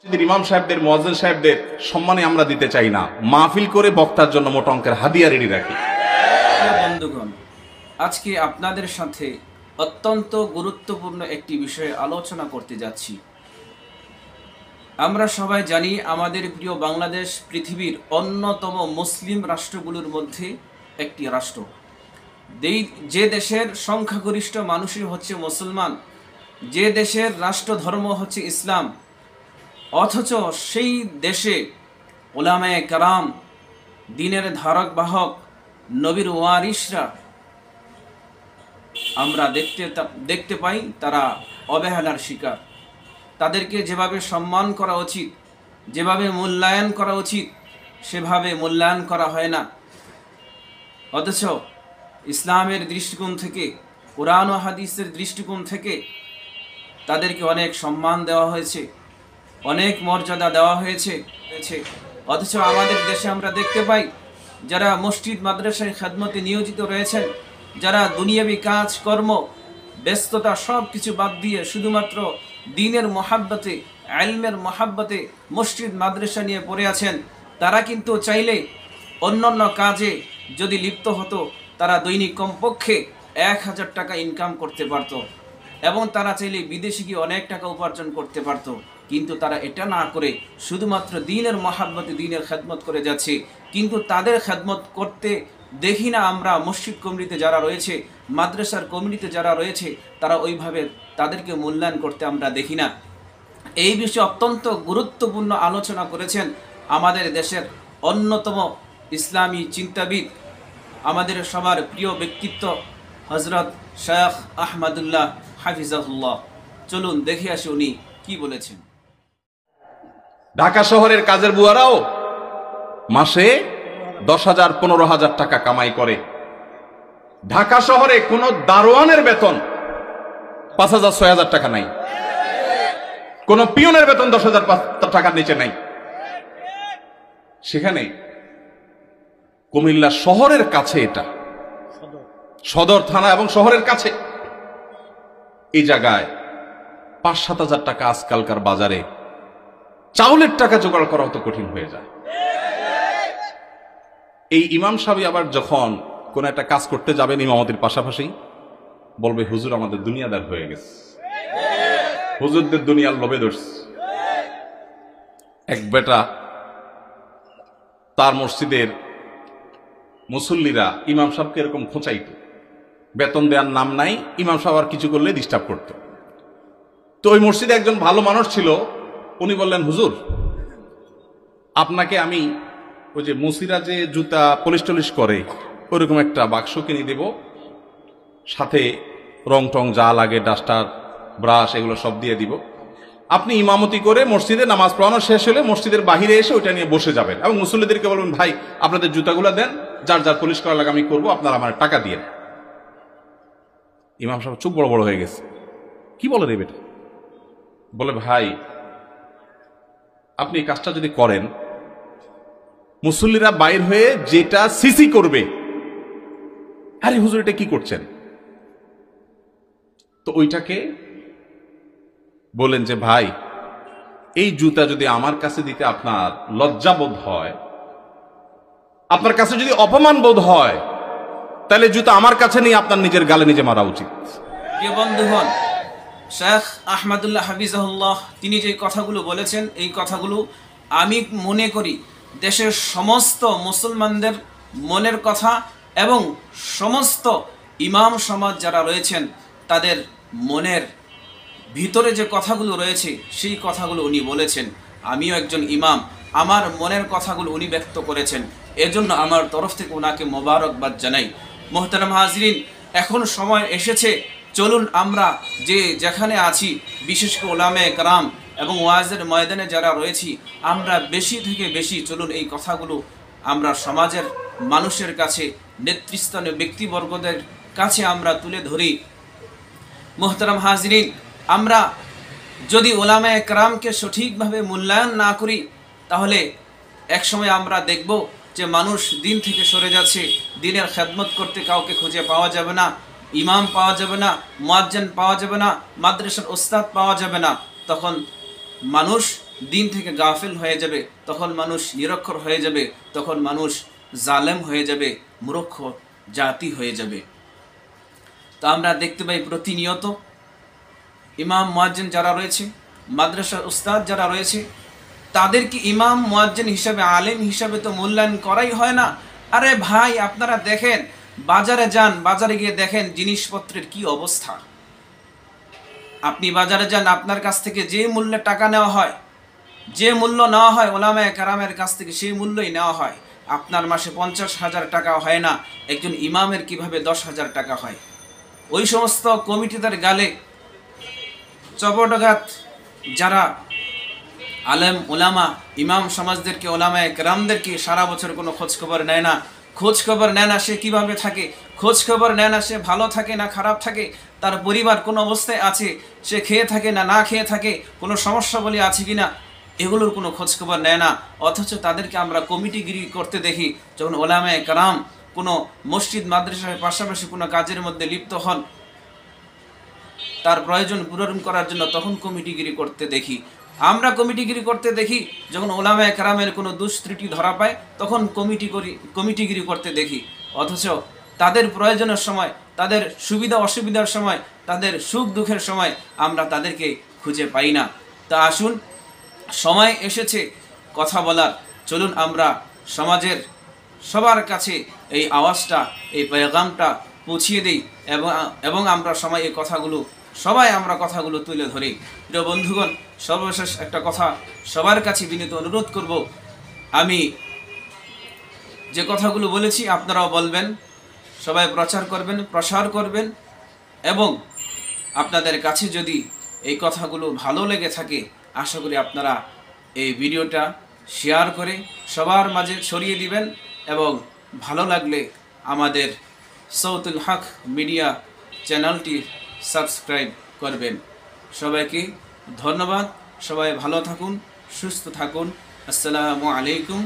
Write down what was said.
ইমাম সাহেবদের, মুয়াজ্জিন সাহেবদের সম্মানে আমরা দিতে চাই না, মাহফিল করে বক্তার জন্য মোটা অঙ্কের হাদিয়া রেডি রাখি। বন্ধুগণ, আজকে আপনাদের সাথে অত্যন্ত গুরুত্বপূর্ণ একটি বিষয়ে আলোচনা করতে যাচ্ছি। আমরা সবাই জানি আমাদের প্রিয় বাংলাদেশ পৃথিবীর অন্যতম মুসলিম রাষ্ট্রগুলোর মধ্যে একটি রাষ্ট্র। যে দেশের সংখ্যাগরিষ্ঠ মানুষই হচ্ছে মুসলমান, যে দেশের রাষ্ট্র ধর্ম হচ্ছে ইসলাম, অথচ সেই দেশে উলামায়ে কেরাম, দ্বীনের ধারক বাহক, নবীর ওয়ারিসরা আমরা দেখতে পাই তারা অবহেলার শিকার। তাদেরকে যেভাবে সম্মান করা উচিত, যেভাবে মূল্যায়ন করা উচিত, সেভাবে মূল্যায়ন করা হয় না। অথচ ইসলামের দৃষ্টিকোণ থেকে, কোরআন ও হাদিসের দৃষ্টিকোণ থেকে তাদেরকে অনেক সম্মান দেওয়া হয়েছে, অনেক মর্যাদা দেওয়া হয়েছে। অথচ আমাদের দেশে আমরা দেখতে পাই যারা মসজিদ মাদ্রাসায় খেদমতে নিয়োজিত রয়েছেন, যারা দুনিয়াবি কাজ কর্ম ব্যস্ততা সব কিছু বাদ দিয়ে শুধুমাত্র দ্বীনের মহাব্বতে, ইলমের মহাব্বতে মসজিদ মাদ্রাসা নিয়ে পড়ে আছেন, তারা কিন্তু চাইলে অন্যান্য কাজে যদি লিপ্ত হতো, তারা দৈনিক কমপক্ষে 1000 টাকা ইনকাম করতে পারত এবং তারা চাইলে বিদেশে গিয়ে অনেক টাকা উপার্জন করতে পারত। কিন্তু তারা এটা না করে শুধুমাত্র দ্বীনের মহাব্বতে দ্বীনের খেদমত করে যাচ্ছে। কিন্তু তাদের খেদমত করতে দেখি না আমরা মসজিদ কমিটিতে যারা রয়েছে, মাদ্রাসার কমিটিতে যারা রয়েছে, তারা ওইভাবে তাদেরকে মূল্যায়ন করতে আমরা দেখি না। এই বিষয়ে অত্যন্ত গুরুত্বপূর্ণ আলোচনা করেছেন আমাদের দেশের অন্যতম ইসলামী চিন্তাবিদ, আমাদের সবার প্রিয় ব্যক্তিত্ব হযরত শেখ আহমদুল্লাহ হাফিজাহুল্লাহ। চলুন দেখে আসি উনি কি বলেছেন। ঢাকা শহরের কাজের বুয়ারাও মাসে 10,000 15,000 টাকা কামাই করে। ঢাকা শহরে কোন দারোয়ানের বেতন 5,000 6,000 টাকা নাই, কোন পিয়নের বেতন 10,000 টাকার নিচে নাই। সেখানে কুমিল্লা শহরের কাছে, এটা সদর থানা এবং শহরের কাছে, এই জায়গায় 5-7 হাজার টাকা আজকালকার বাজারে চাউলের টাকা জোগাড় করা তো কঠিন হয়ে যায়। এই ইমাম সাহেব আবার যখন কোন একটা কাজ করতে যাবেন ইমামতির পাশাপাশি বলবে, হুজুর আমাদের দুনিয়াদার হয়ে গেছে, হুজুরদের দুনিয়ার লোভে ধরছে। এক বেটা, তার মসজিদের মুসল্লিরা ইমাম সাহেবকে এরকম খোঁচাইত, বেতন দেওয়ার নাম নাই, ইমাম সাহেব আর কিছু করলে ডিস্টার্ব করত। তো ওই মসজিদে একজন ভালো মানুষ ছিল, উনি বললেন, হুজুর আপনাকে আমি ওই যে মুসিরা যে জুতা পলিশ টলিশ করে ওইরকম একটা বাক্স কিনে দেব, সাথে রং টং যা লাগে, ডাস্টার, ব্রাশ, এগুলো সব দিয়ে দিব। আপনি ইমামতি করে মসজিদে নামাজ পড়ানো শেষ হলে মসজিদের বাহিরে এসে ওইটা নিয়ে বসে যাবেন এবং মুসল্লিদেরকে বলবেন, ভাই আপনাদের জুতাগুলো দেন, যার যার পলিশ করা লাগে আমি করবো, আপনারা আমার টাকা দিয়ে। ইমাম সাহেব চোখ বড় বড় হয়ে গেছে, কি বলে রে বেটা? বলে, ভাই আপনি এই কাজটা যদি করেন, মুসল্লিরা বাইর হয়ে যেটা সিসি করবে, আরে হুজুর এটা কি করছেন? তো ওইটাকে বলেন যে, ভাই এই জুতা যদি আমার কাছে দিতে আপনার লজ্জা বোধ হয়, আপনার কাছে যদি অপমান বোধ হয়, তাহলে জুতা আমার কাছে নিয়ে আপনার নিজের গালে নিজে মারা উচিত। প্রিয় বন্ধুগণ, শেখ আহমদুল্লাহ হাফিজাহুল্লাহ তিনি যে কথাগুলো বলেছেন, এই কথাগুলো আমি মনে করি দেশের সমস্ত মুসলমানদের মনের কথা এবং সমস্ত ইমাম সমাজ যারা রয়েছেন তাদের মনের ভিতরে যে কথাগুলো রয়েছে সেই কথাগুলো উনি বলেছেন। আমিও একজন ইমাম, আমার মনের কথাগুলো উনি ব্যক্ত করেছেন, এজন্য আমার তরফ থেকে ওনাকে মোবারকবাদ জানাই। মোহতারাম হাজরিন, এখন সময় এসেছে, চলুন আমরা যে যেখানে আছি, বিশেষ করে উলামায়ে কেরাম এবং ওয়াজের ময়দানে যারা রয়েছি, আমরা বেশি থেকে বেশি চলুন এই কথাগুলো আমরা সমাজের মানুষের কাছে, নেতৃস্থানীয় ব্যক্তিবর্গদের কাছে আমরা তুলে ধরি। মোহতারাম হাজরিন, আমরা যদি উলামায়ে কেরামকে সঠিকভাবে মূল্যায়ন না করি, তাহলে একসময় আমরা দেখব যে মানুষ দিন থেকে সরে যাচ্ছে, দিনের খেদমত করতে কাউকে খুঁজে পাওয়া যাবে না, ইমাম পাওয়া যাবে না, মুয়াজ্জিন পাওয়া যাবে না, মাদ্রাসার উস্তাদ পাওয়া যাবে না। তখন মানুষ দিন থেকে গাফিল হয়ে যাবে, তখন মানুষ নিরক্ষর হয়ে যাবে, তখন মানুষ জালেম হয়ে যাবে, মূর্খ জাতি হয়ে যাবে। তো আমরা দেখতে পাই প্রতিনিয়ত ইমাম মুয়াজ্জিন যারা রয়েছে, মাদ্রাসার উস্তাদ যারা রয়েছে, তাদেরকে ইমাম মুয়াজ্জিন হিসাবে, আলেম হিসাবে তো মূল্যায়ন করাই হয় না। আরে ভাই, আপনারা দেখেন, বাজারে যান, বাজারে গিয়ে দেখেন জিনিসপত্রের কি অবস্থা। আপনি বাজারে যান, আপনার কাছ থেকে যে মূল্যে টাকা নেওয়া হয়, যে মূল্য নেওয়া হয় ওলামায়ে কেরামের কাছ থেকে, সেই মূল্যই নেওয়া হয়। আপনার মাসে 50,000 টাকা হয় না, একজন ইমামের কিভাবে 10,000 টাকা হয়? ওই সমস্ত কমিটিদের গালে চপটঘাত যারা আলেম ওলামা, ইমাম সমাজদেরকে, ওলামায়ে কেরামদেরকে সারা বছর কোনো খোঁজখবর নেয় না। খোঁজখবর নেয় না সে কিভাবে থাকে, খোঁজখবর নেয় না সে ভালো থাকে না খারাপ থাকে, তার পরিবার কোন অবস্থায় আছে, সে খেয়ে থাকে না না খেয়ে থাকে, কোনো সমস্যা বলে আছে কিনা, এগুলোর কোনো খোঁজখবর নেয় না। অথচ তাদেরকে আমরা কমিটিগিরি করতে দেখি। যখন ওলামায়ে কেরাম কোনো মসজিদ মাদ্রাসার পাশাপাশি কোনো কাজের মধ্যে লিপ্ত হন, তার প্রয়োজন পূরণ করার জন্য, তখন কমিটিগিরি করতে দেখি। আমরা কমিটিগিরি করতে দেখি যখন ওলামায়ে কেরামের কোনো দুষ্ত্রুটি ধরা পায়, তখন কমিটিগিরি করতে দেখি। অথচ তাদের প্রয়োজনের সময়, তাদের সুবিধা অসুবিধার সময়, তাদের সুখ দুঃখের সময় আমরা তাদেরকে খুঁজে পাই না। তা আসুন, সময় এসেছে কথা বলার। চলুন আমরা সমাজের সবার কাছে এই আওয়াজটা, এই পেগামটা পৌঁছিয়ে দিই এবং আমরা আমরা কথাগুলো তুলে ধরি। প্রিয় বন্ধুগণ, সর্বশেষ একটা কথা সবার কাছে বিনীত অনুরোধ করব, আমি যে কথাগুলো বলেছি আপনারাও বলবেন, সবাই প্রচার করবেন, প্রসার করবেন, এবং আপনাদের কাছে যদি এই কথাগুলো ভালো লেগে থাকে, আশা করি আপনারা এই ভিডিওটা শেয়ার করে সবার মাঝে ছড়িয়ে দিবেন, এবং ভালো লাগলে আমাদের সৌতুল হক মিডিয়া চ্যানেলটি সাবস্ক্রাইব করবেন। সবাইকে ধন্যবাদ। সবাই ভালো থাকুন, সুস্থ থাকুন। আসসালামু আলাইকুম।